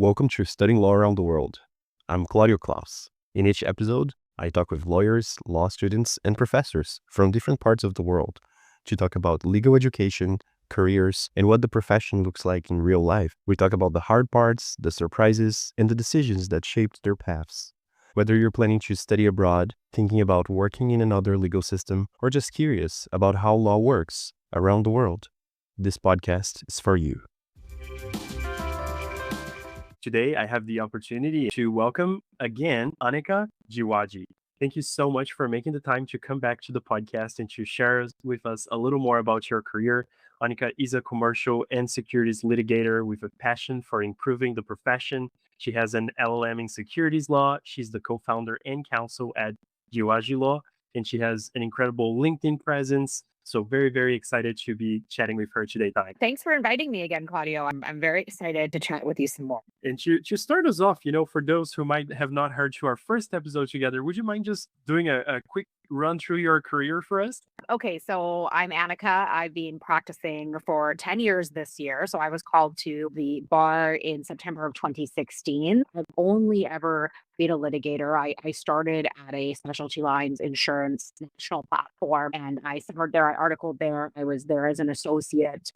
Welcome to Studying Law Around the World. I'm Claudio Klaus. In each episode, I talk with lawyers, law students, and professors from different parts of the world to talk about legal education, careers, and what the profession looks like in real life. We talk about the hard parts, the surprises, and the decisions that shaped their paths. Whether you're planning to study abroad, thinking about working in another legal system, or just curious about how law works around the world, this podcast is for you. Today, I have the opportunity to welcome again Aneka Jiwaji. Thank you so much for making the time to come back to the podcast and to share with us a little more about your career. Aneka is a commercial and securities litigator with a passion for improving the profession. She has an LLM in securities law. She's the co-founder and counsel at Jiwaji Law, and she has an incredible LinkedIn presence. So very, very excited to be chatting with her today. Thanks for inviting me again, Claudio. I'm very excited to chat with you some more. And to start us off, for those who might have not heard to our first episode together, would you mind just doing a quick run through your career for us? Okay, so I'm Aneka. I've been practicing for 10 years this year. So I was called to the bar in September of 2016. I've only ever been a litigator. I started at a specialty lines insurance national platform, and I started there. I articled there. I was there as an associate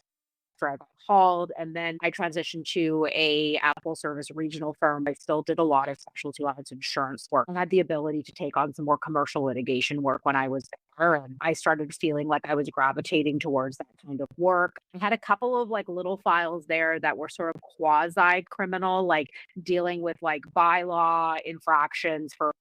after I got called, and then I transitioned to a full service regional firm. I still did a lot of specialty lines insurance work. I had the ability to take on some more commercial litigation work when I was there, and I started feeling like I was gravitating towards that kind of work. I had a couple of little files there that were sort of quasi criminal, like dealing with bylaw infractions for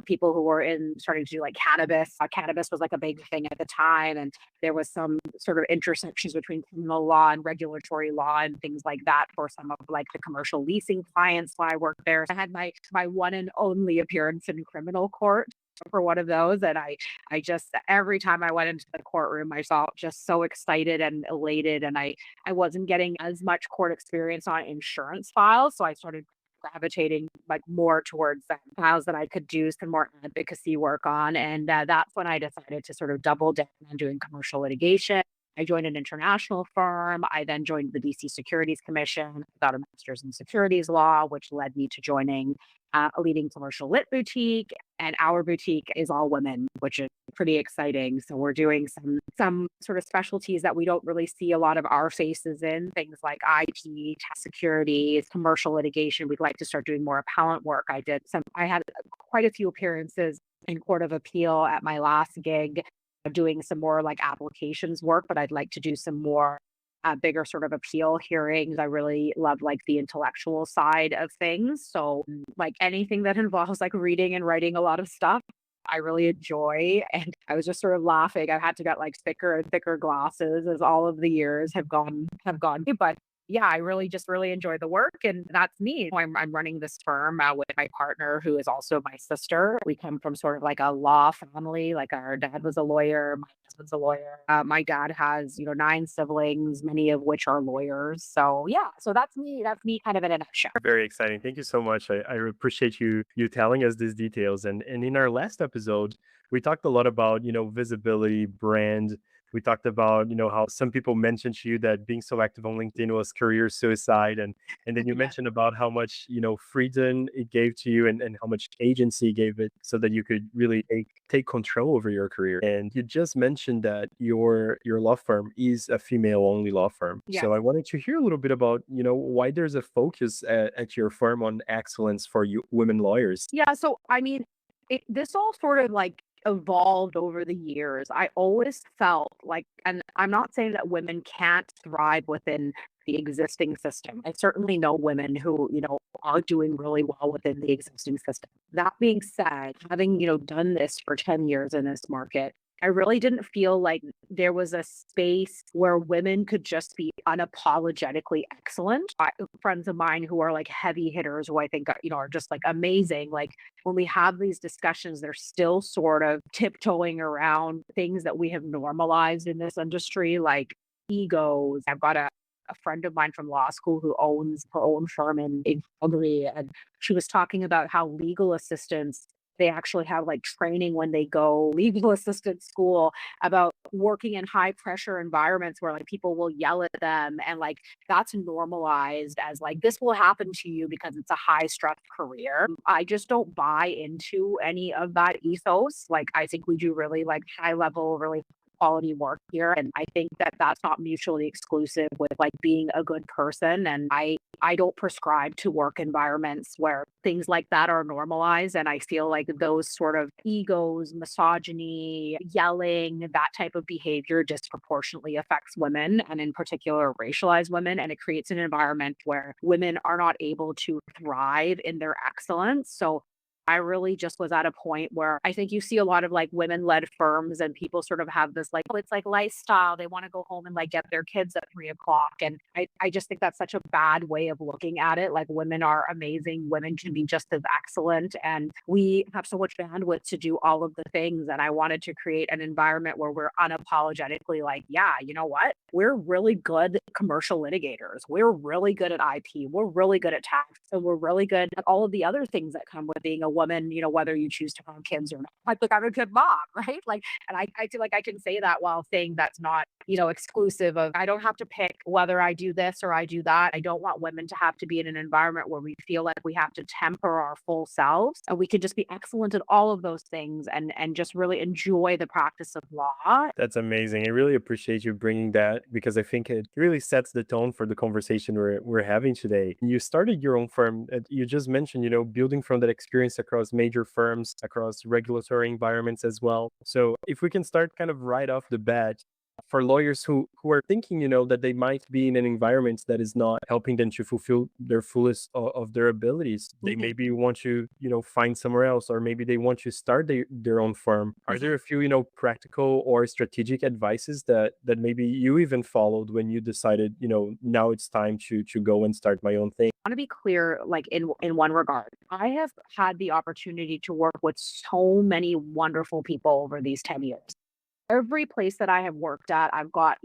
people who were starting to do cannabis. Cannabis was a big thing at the time, and there was some sort of intersections between criminal law and regulatory law and things like that for some of the commercial leasing clients while I worked there. I had my one and only appearance in criminal court for one of those, and I just, every time I went into the courtroom, I felt just so excited and elated, and I wasn't getting as much court experience on insurance files, so I started gravitating more towards files that I could do some more advocacy work on. And that's when I decided to sort of double down on doing commercial litigation. I joined an international firm. I then joined the BC Securities Commission, got a master's in securities law, which led me to joining a leading commercial lit boutique. And our boutique is all women, which is pretty exciting. So we're doing some sort of specialties that we don't really see a lot of our faces in, things like IP, tax securities, commercial litigation. We'd like to start doing more appellant work. I had quite a few appearances in Court of Appeal at my last gig, doing some more applications work, but I'd like to do some more bigger sort of appeal hearings. I really love the intellectual side of things. So anything that involves reading and writing a lot of stuff, I really enjoy. And I was just sort of laughing. I've had to get thicker and thicker glasses as all of the years have gone. But yeah, I really enjoy the work, and that's me. I'm running this firm with my partner, who is also my sister. We come from sort of a law family. Our dad was a lawyer, my husband's a lawyer. My dad has 9 siblings, many of which are lawyers. So yeah, so that's me. That's me, kind of in a nutshell. Very exciting. Thank you so much. I appreciate you telling us these details. And in our last episode, we talked a lot about visibility, brand. We talked about how some people mentioned to you that being so active on LinkedIn was career suicide, and then you mentioned about how much freedom it gave to you, and how much agency gave it, so that you could really take control over your career. And you just mentioned that your law firm is a female only law firm. Yeah. So I wanted to hear a little bit about why there's a focus at your firm on excellence for you women lawyers. Yeah, so I mean, this all sort of evolved over the years. I always felt and I'm not saying that women can't thrive within the existing system. I certainly know women who, are doing really well within the existing system. That being said, having, done this for 10 years in this market, I really didn't feel like there was a space where women could just be unapologetically excellent. Friends of mine who are heavy hitters, who I think are just amazing. When we have these discussions, they're still sort of tiptoeing around things that we have normalized in this industry, like egos. I've got a friend of mine from law school who owns her own firm in Calgary, and she was talking about how legal assistants They actually have like training when they go legal assistant school about working in high pressure environments where like people will yell at them, and like that's normalized as like this will happen to you because it's a high stress career. I just don't buy into any of that ethos. Like I think we do really like high level, really quality work here, and I think that that's not mutually exclusive with like being a good person. And I don't prescribe to work environments where things like that are normalized. And I feel like those sort of egos, misogyny, yelling, that type of behavior disproportionately affects women, and in particular racialized women. And it creates an environment where women are not able to thrive in their excellence. So I really just was at a point where I think you see a lot of like women led firms, and people sort of have this like, oh, it's like lifestyle. They want to go home and like get their kids at 3 o'clock. And I just think that's such a bad way of looking at it. Like women are amazing. Women can be just as excellent. And we have so much bandwidth to do all of the things. And I wanted to create an environment where we're unapologetically like, yeah, you know what? We're really good commercial litigators. We're really good at IP. We're really good at tax. And we're really good at all of the other things that come with being a woman, whether you choose to have kids or not. Like I'm a good mom, right? Like, and I feel like I can say that while saying that's not, exclusive of, I don't have to pick whether I do this or I do that. I don't want women to have to be in an environment where we feel like we have to temper our full selves, and we can just be excellent at all of those things and just really enjoy the practice of law. That's amazing. I really appreciate you bringing that because I think it really sets the tone for the conversation we're having today. You started your own firm. You just mentioned, building from that experience across major firms, across regulatory environments as well. So if we can start kind of right off the bat, for lawyers who are thinking, that they might be in an environment that is not helping them to fulfill their fullest of their abilities. They Mhm, maybe want to, find somewhere else, or maybe they want to start their own firm. Are mhm. there a few, practical or strategic advices that maybe you even followed when you decided, now it's time to go and start my own thing? Want to be clear, like in one regard, I have had the opportunity to work with so many wonderful people over these 10 years. Every place that I have worked at, I've got,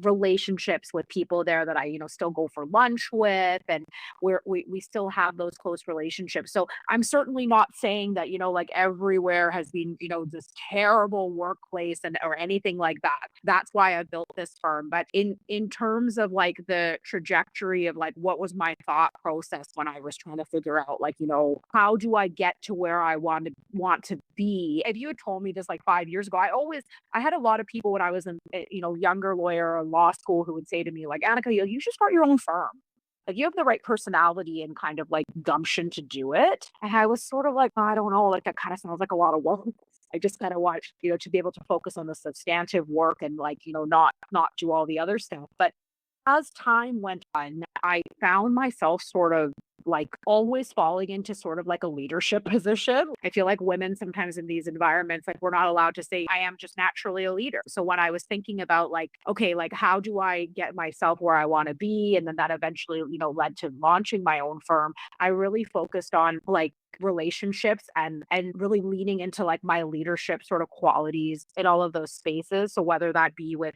relationships with people there that I, still go for lunch with, and we still have those close relationships. So I'm certainly not saying that, like everywhere has been, this terrible workplace and or anything like that. That's why I built this firm. But in terms of like the trajectory of like what was my thought process when I was trying to figure out like, how do I get to where I want to be? If you had told me this like 5 years ago, I had a lot of people when I was in, younger lawyer or law school who would say to me, like, Annika, you should start your own firm. Like, you have the right personality and kind of like gumption to do it. And I was sort of like, "Oh, I don't know, like that kind of sounds like a lot of work. I just kind of want, to be able to focus on the substantive work and like, not do all the other stuff." But as time went on, I found myself sort of like always falling into sort of like a leadership position. I feel like women sometimes in these environments, like we're not allowed to say, I am just naturally a leader. So when I was thinking about like, okay, like how do I get myself where I want to be? And then that eventually, led to launching my own firm. I really focused on like relationships and really leaning into like my leadership sort of qualities in all of those spaces. So whether that be with,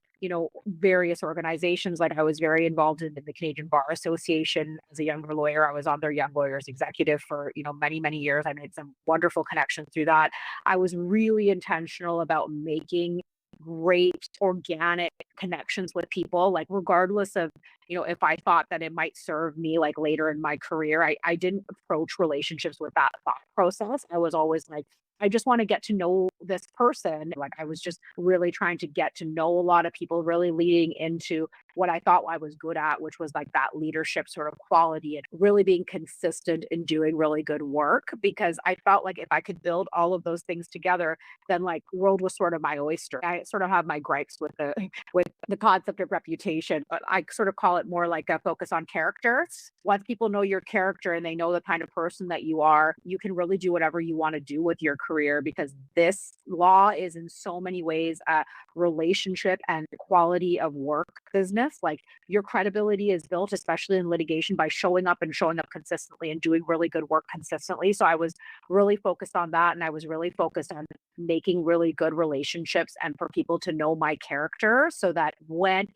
various organizations, like I was very involved in the Canadian Bar Association as a younger lawyer. I was on their Young Lawyers Executive for, many, many years. I made some wonderful connections through that. I was really intentional about making great organic connections with people, like regardless of, if I thought that it might serve me like later in my career. I didn't approach relationships with that thought process. I was always like, I just want to get to know this person. Like I was just really trying to get to know a lot of people, really leading into what I thought I was good at, which was like that leadership sort of quality and really being consistent in doing really good work. Because I felt like if I could build all of those things together, then like world was sort of my oyster. I sort of have my gripes with the with the concept of reputation, but I sort of call it more like a focus on character. Once people know your character and they know the kind of person that you are, you can really do whatever you want to do with your career, because this law is in so many ways a relationship and quality of work business. Like your credibility is built, especially in litigation, by showing up and showing up consistently and doing really good work consistently. So I was really focused on that. And I was really focused on making really good relationships and for people to know my character so that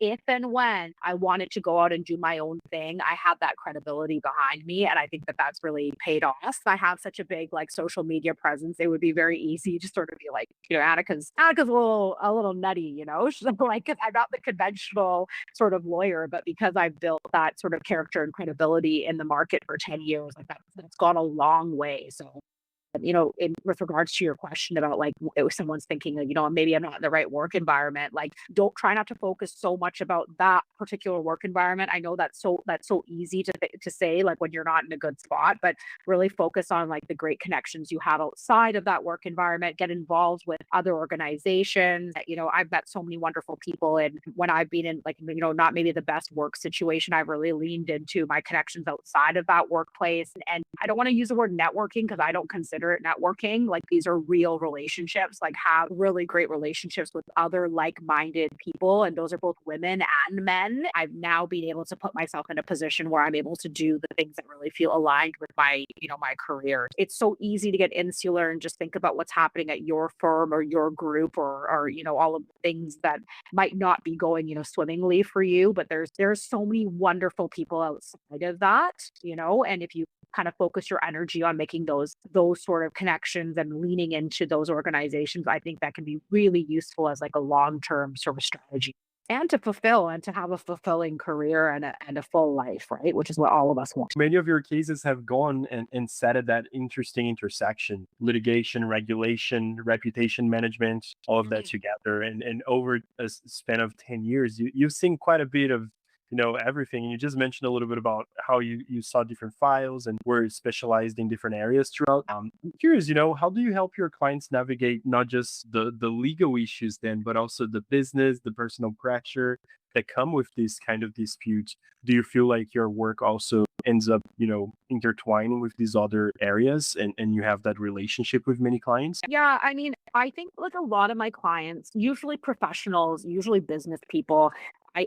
if and when I wanted to go go out and do my own thing, I have that credibility behind me. And I think that that's really paid off. I have such a big like social media presence. It would be very easy to sort of be like, Annika's a little nutty, She's like, 'cause I'm not the conventional sort of lawyer, but because I've built that sort of character and credibility in the market for 10 years, like that's gone a long way. So with regards to your question about like if someone's thinking, like, maybe I'm not in the right work environment, like don't try not to focus so much about that particular work environment. I know that's so easy to say like when you're not in a good spot, but really focus on like the great connections you have outside of that work environment. Get involved with other organizations. I've met so many wonderful people, and when I've been in like not maybe the best work situation, I've really leaned into my connections outside of that workplace. And I don't want to use the word networking because I don't consider it networking. Like these are real relationships, like have really great relationships with other like-minded people. And those are both women and men. I've now been able to put myself in a position where I'm able to do the things that really feel aligned with my career. It's so easy to get insular and just think about what's happening at your firm or your group or all of the things that might not be going, swimmingly for you. But there's so many wonderful people outside of that, and if you kind of focus your energy on making those sort of connections and leaning into those organizations, I think that can be really useful as like a long-term sort of strategy and to fulfill and to have a fulfilling career and a full life, right? Which is what all of us want. Many of your cases have gone and sat at that interesting intersection: litigation, regulation, reputation management, all of that Mhm. together. And over a span of 10 years, you've seen quite a bit of everything. And you just mentioned a little bit about how you saw different files and were specialized in different areas throughout. I'm curious, how do you help your clients navigate not just the legal issues then, but also the business, the personal pressure that come with this kind of dispute? Do you feel like your work also ends up, intertwining with these other areas, and you have that relationship with many clients? Yeah, I mean, I think like a lot of my clients, usually professionals, usually business people,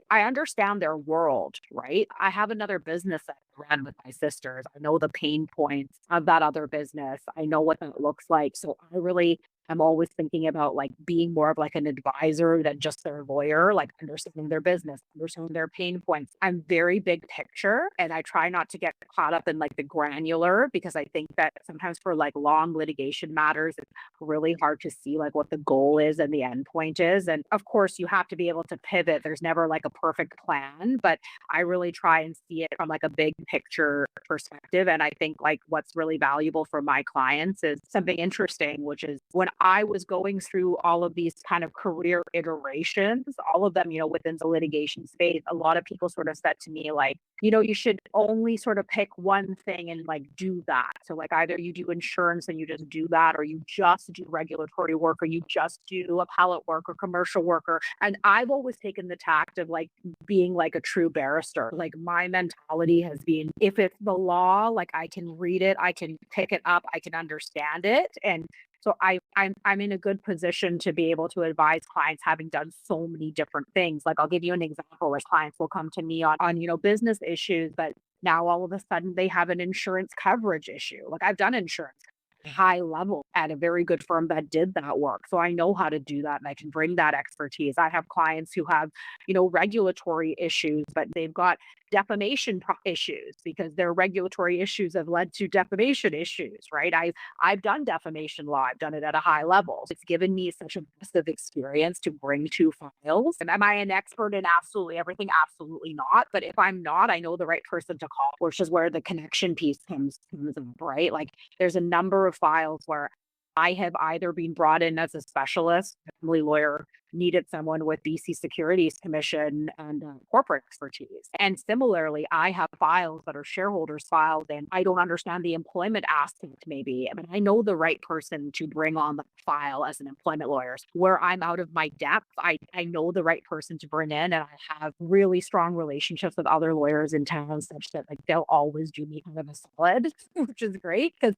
I understand their world, right? I have another business that I ran with my sisters. I know the pain points of that other business. I know what that looks like. So I really am always thinking about like being more of like an advisor than just their lawyer, like understanding their business, understanding their pain points. I'm very big picture and I try not to get caught up in like the granular because I think that sometimes for like long litigation matters, really hard to see like what the goal is and the end point is. And of course, you have to be able to pivot. There's never like a perfect plan, but I really try and see it from like a big picture perspective. And I think like what's really valuable for my clients is something interesting, which is when I was going through all of these kind of career iterations, all of them, within the litigation space, a lot of people sort of said to me, like, you should only sort of pick one thing and like do that. So like either you do insurance and you just do that, or you just do regulatory work, or you just do appellate work or commercial work. And I've always taken the tact of like being like a true barrister. Like my mentality has been if it's the law, like I can read it, I can pick it up, I can understand it. And so I'm in a good position to be able to advise clients having done so many different things. Like I'll give you an example. Like clients will come to me on business issues, but now all of a sudden they have an insurance coverage issue. Like I've done insurance high level at a very good firm that did that work. So I know how to do that and I can bring that expertise. I have clients who have, regulatory issues, but they've got defamation issues because their regulatory issues have led to defamation issues, right? I've done defamation law. I've done it at a high level. It's given me such a massive experience to bring to files. And am I an expert in absolutely everything? Absolutely not. But if I'm not, I know the right person to call, which is where the connection piece comes up, right? Like there's a number of files where I have either been brought in as a specialist, family lawyer, needed someone with BC Securities Commission and corporate expertise. And similarly, I have files that are shareholders files and I don't understand the employment aspect maybe, but I know the right person to bring on the file as an employment lawyer. Where I'm out of my depth, I know the right person to bring in and I have really strong relationships with other lawyers in town such that like they'll always do me kind of a solid, which is great because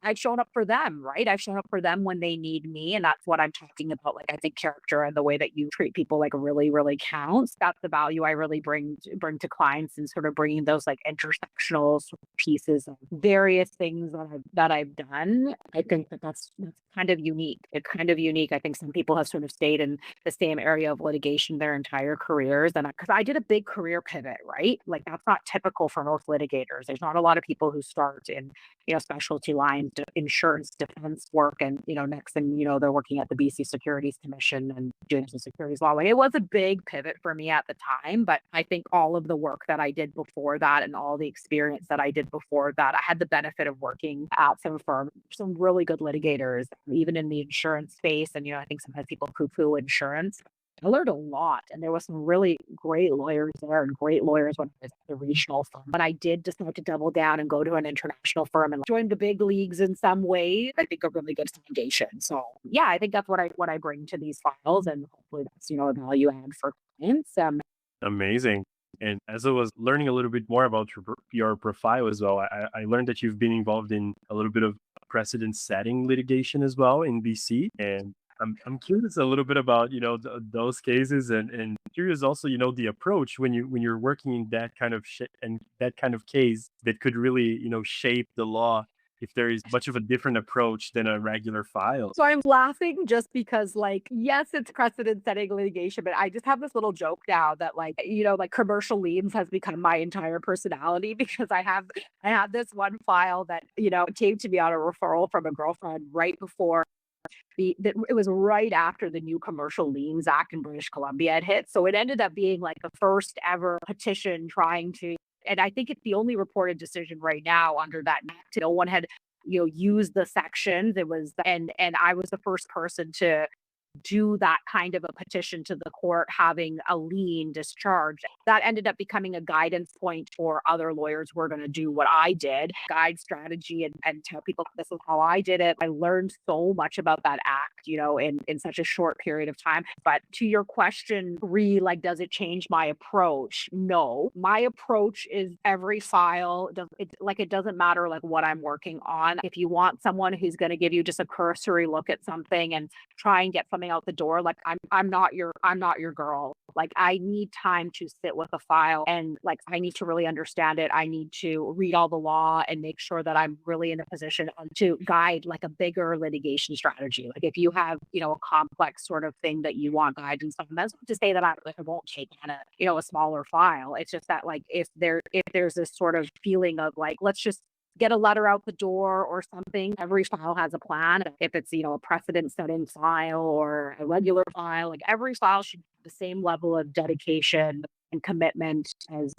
I've shown up for them, right? I've shown up for them when they need me. And that's what I'm talking about. Like I think character and the way that you treat people like really, really counts. That's the value I really bring to clients, and sort of bringing those like intersectional sort of pieces of various things that I've done. I think that's kind of unique. It's kind of unique. I think some people have sort of stayed in the same area of litigation their entire careers, and because I did a big career pivot, right? Like that's not typical for most litigators. There's not a lot of people who start in specialty lines, insurance defense work, and next thing they're working at the BC Securities Commission and doing some securities law. Like it was a big pivot for me at the time, but I think all of the work that I did before that and all the experience that I did before that, I had the benefit of working at some firms, some really good litigators, even in the insurance space. And I think sometimes people poo-poo insurance. I learned a lot, and there was some really great lawyers there and great lawyers when I was at the regional firm. But I did decide to double down and go to an international firm and join the big leagues in some way. I think a really good foundation. So yeah, I think that's what I bring to these files, and hopefully that's a value add for clients. Amazing. And as I was learning a little bit more about your profile as well, I learned that you've been involved in a little bit of precedent setting litigation as well in BC. And I'm curious a little bit about those cases, and curious also the approach when you're working in that kind of and that kind of case that could really shape the law, if there is much of a different approach than a regular file. So I'm laughing just because, like, yes, it's precedent setting litigation, but I just have this little joke now that, like, like commercial liens has become my entire personality, because I have this one file that, came to me on a referral from a girlfriend right before it was right after the new Commercial Liens Act in British Columbia had hit. So it ended up being like the first ever petition trying to, and I think it's the only reported decision right now under that act. No one had, used the sections. It was, and I was the first person to do that kind of a petition to the court, having a lien discharged. That ended up becoming a guidance point for other lawyers who are going to do what I did, guide strategy, and tell people this is how I did it. I learned so much about that act, in such a short period of time. But to your question, like, does it change my approach? No. My approach is every file, it doesn't matter like what I'm working on. If you want someone who's going to give you just a cursory look at something and try and get something out the door, like I'm not your girl. Like I need time to sit with a file, and like I need to really understand it. I need to read all the law and make sure that I'm really in a position to guide like a bigger litigation strategy. Like if you have a complex sort of thing that you want guidance on, that's not to say that I won't take on a smaller file. It's just that like if there's this sort of feeling of like, let's just get a letter out the door or something. Every file has a plan. If it's, a precedent setting file or a regular file, like every file should have the same level of dedication and commitment as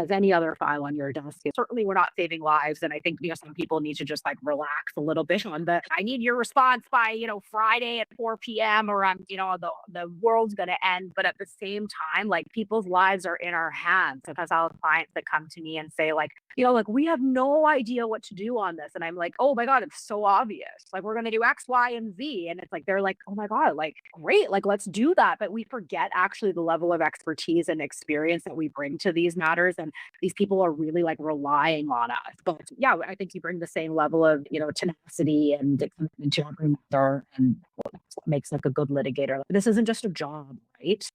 any other file on your desk. And certainly we're not saving lives. And I think, some people need to just like relax a little bit on I need your response by, Friday at 4 p.m. or I'm, the world's going to end. But at the same time, like people's lives are in our hands. Because I'll have clients that come to me and say like, like we have no idea what to do on this. And I'm like, oh my God, it's so obvious. Like we're going to do X, Y, and Z. And it's like, they're like, oh my God, like great. Like, let's do that. But we forget actually the level of expertise and experience that we bring to these matters. And these people are really like relying on us. But yeah, I think you bring the same level of, tenacity and commitment to every matter. And that's what makes like a good litigator. This isn't just a job, right?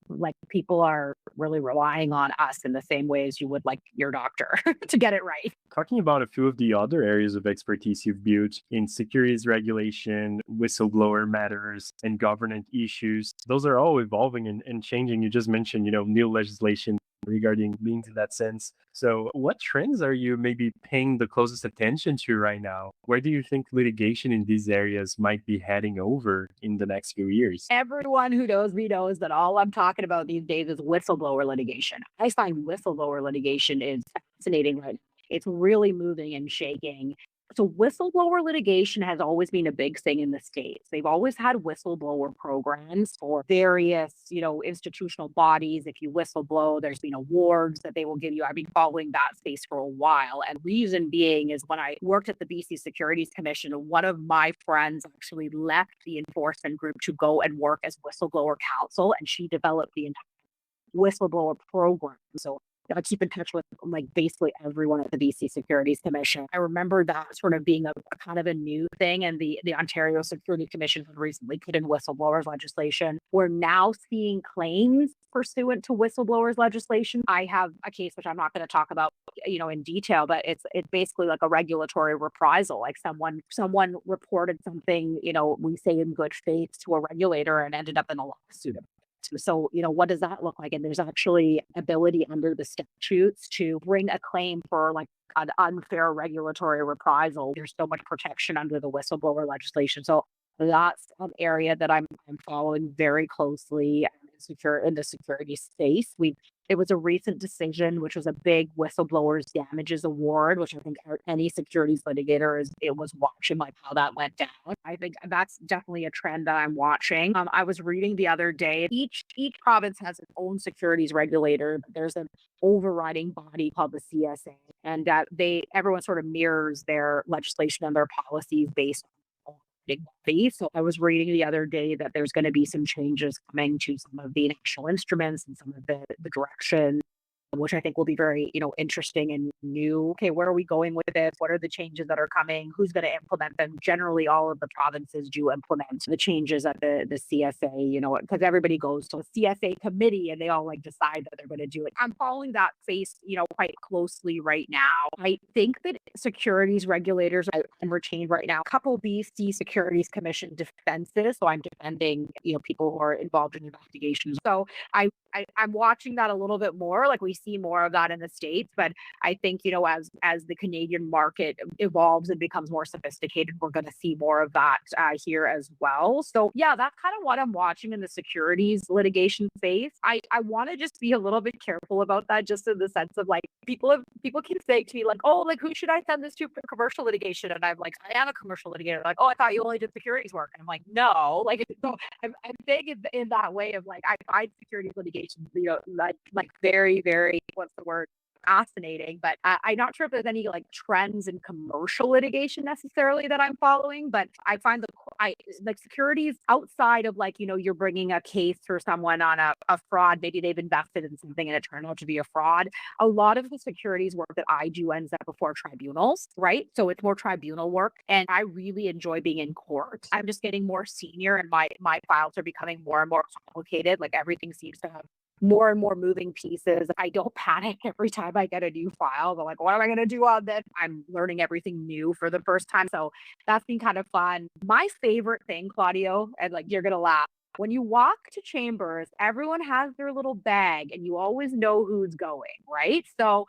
Like people are really relying on us in the same way as you would like your doctor to get it right. Talking about a few of the other areas of expertise you've built in securities regulation, whistleblower matters, and governance issues, those are all evolving and changing. You just mentioned, new legislation regarding liens in that sense. So what trends are you maybe paying the closest attention to right now? Where do you think litigation in these areas might be heading over in the next few years? Everyone who knows me knows that all I'm talking about these days is whistleblower litigation. I find whistleblower litigation is fascinating right now. It's really moving and shaking. So whistleblower litigation has always been a big thing in the States. They've always had whistleblower programs for various, institutional bodies. If you whistleblow, there's been awards that they will give you. I've been following that space for a while. And reason being is when I worked at the BC Securities Commission, one of my friends actually left the enforcement group to go and work as whistleblower counsel, and she developed the entire whistleblower program. So I keep in touch with like basically everyone at the BC Securities Commission. I remember that sort of being a kind of a new thing, and the Ontario Securities Commission had recently put in whistleblowers legislation. We're now seeing claims pursuant to whistleblowers legislation. I have a case which I'm not going to talk about, in detail, but it's basically like a regulatory reprisal. Like someone reported something, we say in good faith to a regulator and ended up in a lawsuit. So, what does that look like? And there's actually ability under the statutes to bring a claim for like an unfair regulatory reprisal. There's so much protection under the whistleblower legislation. So that's an area that I'm following very closely in the security space. It was a recent decision, which was a big whistleblowers damages award, which I think any securities litigator it was watching like how that went down. I think that's definitely a trend that I'm watching. I was reading the other day, each province has its own securities regulator, but there's an overriding body called the CSA, and that everyone sort of mirrors their legislation and their policies based on big body. So I was reading the other day that there's going to be some changes coming to some of the national instruments and some of the direction, which I think will be very, interesting and new. Okay, where are we going with this? What are the changes that are coming? Who's going to implement them? Generally, all of the provinces do implement the changes at the CSA, because everybody goes to a CSA committee and they all like decide that they're going to do it. I'm following that space, quite closely right now. I think that securities regulators are retained right now. A couple BC Securities Commission defenses. So I'm defending, people who are involved in investigations. So I'm watching that a little bit more. Like we see more of that in the States, but I think, as the Canadian market evolves and becomes more sophisticated, we're going to see more of that here as well. So yeah, that's kind of what I'm watching in the securities litigation space. I want to just be a little bit careful about that, just in the sense of like people keep saying to me like, oh, like who should I send this to for commercial litigation? And I'm like, I am a commercial litigator. Like, oh, I thought you only did securities work. And I'm like, no, like so I'm saying in that way of like I find securities litigation, like very, very, what's the word? Fascinating, but I'm not sure if there's any like trends in commercial litigation necessarily that I'm following, but I find like securities outside of like, you're bringing a case for someone on a fraud, maybe they've invested in something and it turned out to be a fraud. A lot of the securities work that I do ends up before tribunals, right? So it's more tribunal work, and I really enjoy being in court. I'm just getting more senior, and my files are becoming more and more complicated. Like everything seems to have more and more moving pieces. I don't panic every time I get a new file. But like, what am I going to do on this? I'm learning everything new for the first time. So that's been kind of fun. My favorite thing, Claudio, and like, you're going to laugh. When you walk to chambers, everyone has their little bag and you always know who's going, right? So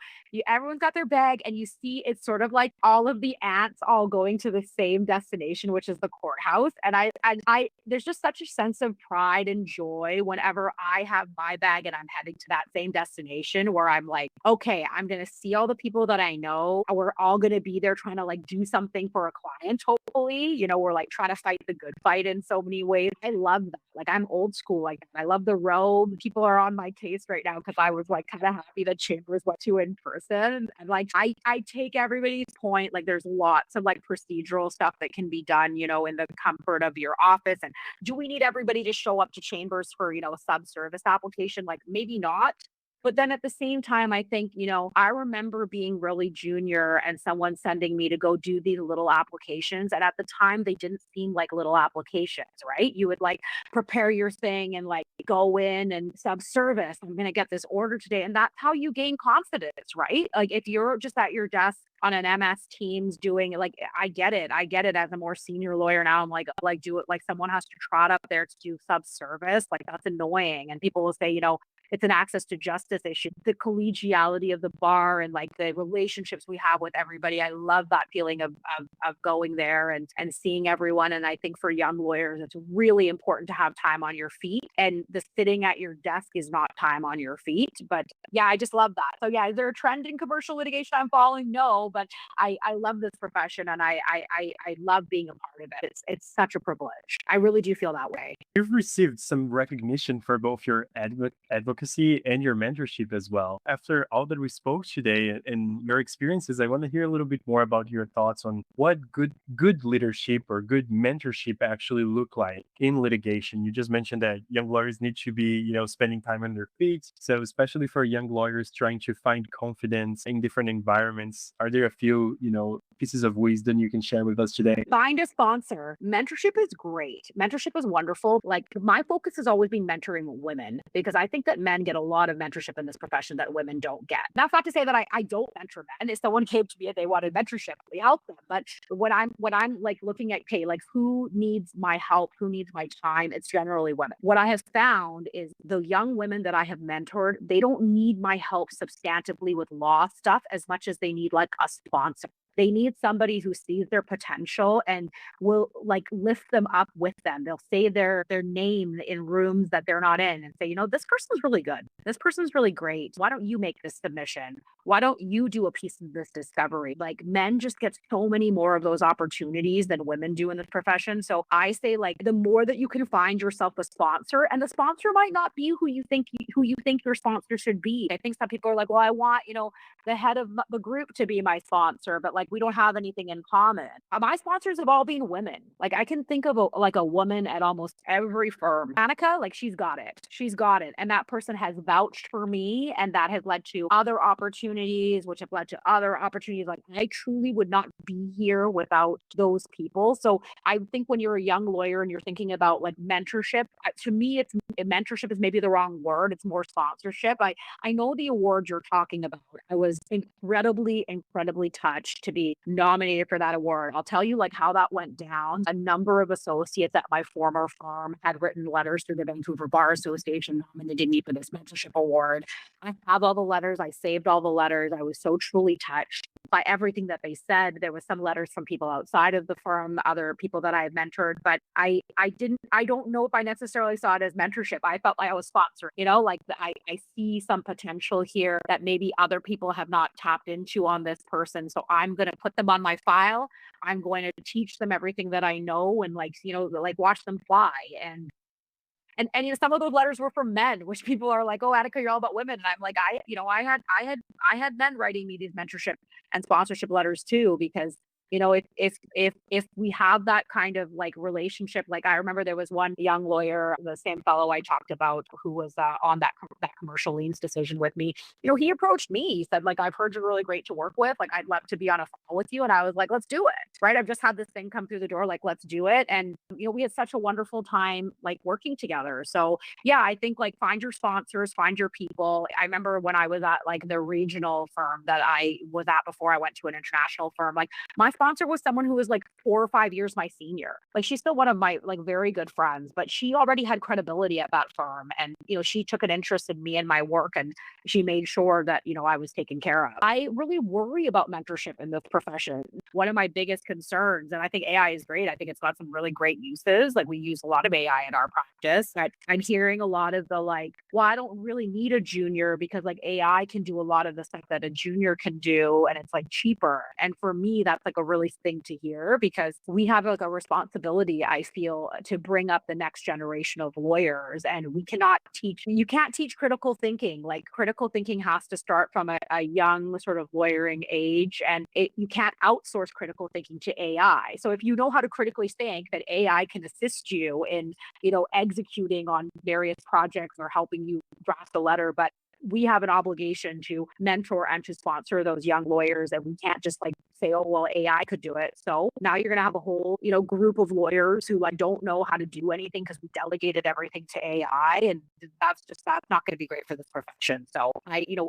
everyone's got their bag and you see it's sort of like all of the ants all going to the same destination, which is the courthouse. And I there's just such a sense of pride and joy whenever I have my bag and I'm heading to that same destination, where I'm like, okay, I'm going to see all the people that I know. We're all going to be there trying to like do something for a client. Hopefully, we're like trying to fight the good fight in so many ways. I love that. Like I'm old school. Like I love the robe. People are on my case right now because I was like kind of happy that chambers went to in person. And like I take everybody's point. Like there's lots of like procedural stuff that can be done, in the comfort of your office. And do we need everybody to show up to chambers for, a sub-service application? Like maybe not. But then at the same time, I think, I remember being really junior and someone sending me to go do these little applications. And at the time, they didn't seem like little applications, right? You would like prepare your thing and like go in and sub-service. I'm going to get this order today. And that's how you gain confidence, right? Like if you're just at your desk on an MS Teams doing like, I get it as a more senior lawyer now. I'm like do it like someone has to trot up there to do sub-service. Like that's annoying. And people will say, it's an access to justice issue. The collegiality of the bar and like the relationships we have with everybody. I love that feeling of going there and seeing everyone. And I think for young lawyers, it's really important to have time on your feet. And the sitting at your desk is not time on your feet. But yeah, I just love that. So yeah, is there a trend in commercial litigation I'm following? No, but I love this profession and I love being a part of it. It's such a privilege. I really do feel that way. You've received some recognition for both your advocacy advocacy and your mentorship as well. After all that we spoke today and your experiences, I want to hear a little bit more about your thoughts on what good leadership or good mentorship actually look like in litigation. You just mentioned that young lawyers need to be, spending time on their feet. So especially for young lawyers trying to find confidence in different environments, are there a few, pieces of wisdom you can share with us today? Find a sponsor. Mentorship is great. Mentorship is wonderful. Like my focus has always been mentoring women because I think that men get a lot of mentorship in this profession that women don't get. That's not to say that I don't mentor men. If someone came to me and they wanted mentorship, we help them. But when I'm like looking at, okay, like who needs my help, who needs my time, it's generally women. What I have found is the young women that I have mentored, they don't need my help substantively with law stuff as much as they need like a sponsor. They need somebody who sees their potential and will like lift them up with them. They'll say their name in rooms that they're not in and say, this person's really good. This person's really great. Why don't you make this submission? Why don't you do a piece of this discovery? Like men just get so many more of those opportunities than women do in this profession. So I say like the more that you can find yourself a sponsor, and the sponsor might not be who you think your sponsor should be. I think some people are like, well, I want, the head of the group to be my sponsor, but like we don't have anything in common. My sponsors have all been women. Like I can think of a woman at almost every firm. Aneka, like she's got it. She's got it. And that person has vouched for me, and that has led to other opportunities, which have led to other opportunities. Like I truly would not be here without those people. So I think when you're a young lawyer and you're thinking about like mentorship, to me, it's mentorship is maybe the wrong word. It's more sponsorship. I know the award you're talking about. I was incredibly touched to be nominated for that award. I'll tell you like how that went down. A number of associates at my former firm had written letters to the Vancouver Bar Association nominated me for this mentorship award. I have all the letters. I saved all the letters. I was so truly touched by everything that they said. There was some letters from people outside of the firm, other people that I had mentored, but I don't know if I necessarily saw it as mentorship. I felt like I was sponsored, like I see some potential here that maybe other people have not tapped into on this person. So I'm going to put them on my file. I'm going to teach them everything that I know and like, like watch them fly. And some of those letters were from men, which people are like, "Oh, Aneka, you're all about women." And I'm like, I had men writing me these mentorship and sponsorship letters too, because if we have that kind of like relationship, like I remember there was one young lawyer, the same fellow I talked about, who was on that commercial liens decision with me. He approached me. He said, like, I've heard you're really great to work with. Like, I'd love to be on a call with you. And I was like, let's do it. Right. I've just had this thing come through the door. Like, let's do it. And we had such a wonderful time like working together. So yeah, I think like find your sponsors, find your people. I remember when I was at like the regional firm that I was at before I went to an international firm, like my sponsor was someone who was like 4 or 5 years my senior. Like she's still one of my like very good friends, but she already had credibility at that firm. And, she took an interest in me and my work, and she made sure that, I was taken care of. I really worry about mentorship in this profession. One of my biggest concerns, and I think AI is great. I think it's got some really great uses. Like we use a lot of AI in our practice. I'm hearing a lot of the like, well, I don't really need a junior because like AI can do a lot of the stuff that a junior can do, and it's like cheaper. And for me, that's like a really thing to hear, because we have like a responsibility, I feel, to bring up the next generation of lawyers. And you can't teach critical thinking. Like critical thinking has to start from a young sort of lawyering age, and you can't outsource critical thinking to AI. So if you know how to critically think, that AI can assist you in, executing on various projects or helping you draft a letter, but we have an obligation to mentor and to sponsor those young lawyers, and we can't just like say, oh, well, AI could do it. So now you're going to have a whole, group of lawyers who like don't know how to do anything because we delegated everything to AI. And that's not going to be great for this profession. So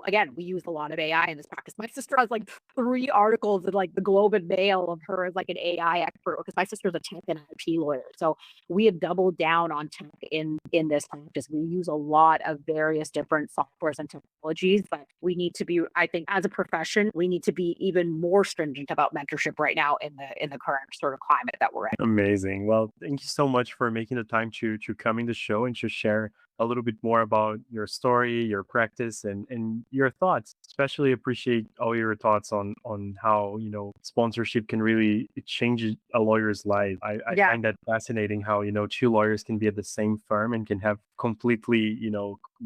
again, we use a lot of AI in this practice. My sister has like 3 articles in like the Globe and Mail of her as like an AI expert, because my sister's a tech and IP lawyer. So we have doubled down on tech in this practice. We use a lot of various different softwares and technologies, but we need to be, I think, as a profession, we need to be even more stringent about mentorship right now in the current sort of climate that we're in. Amazing. Well, thank you so much for making the time to come in the show and to share a little bit more about your story, your practice, and your thoughts. Especially appreciate all your thoughts on how, sponsorship can really change a lawyer's life. I Yeah. find that fascinating how, two lawyers can be at the same firm and can have completely,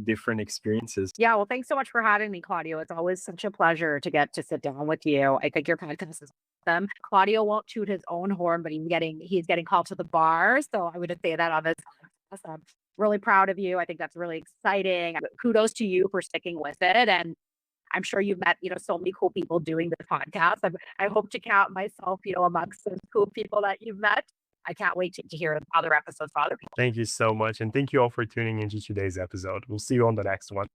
different experiences. Yeah, well, thanks so much for having me, Claudio. It's always such a pleasure to get to sit down with you. I think your podcast is awesome. Claudio won't toot his own horn, but he's getting called to the bar. So I would just say that on this podcast. I'm really proud of you. I think that's really exciting. Kudos to you for sticking with it. And I'm sure you've met, so many cool people doing this podcast. I hope to count myself, amongst those cool people that you've met. I can't wait to hear other episodes for other people. Thank you so much. And thank you all for tuning into today's episode. We'll see you on the next one.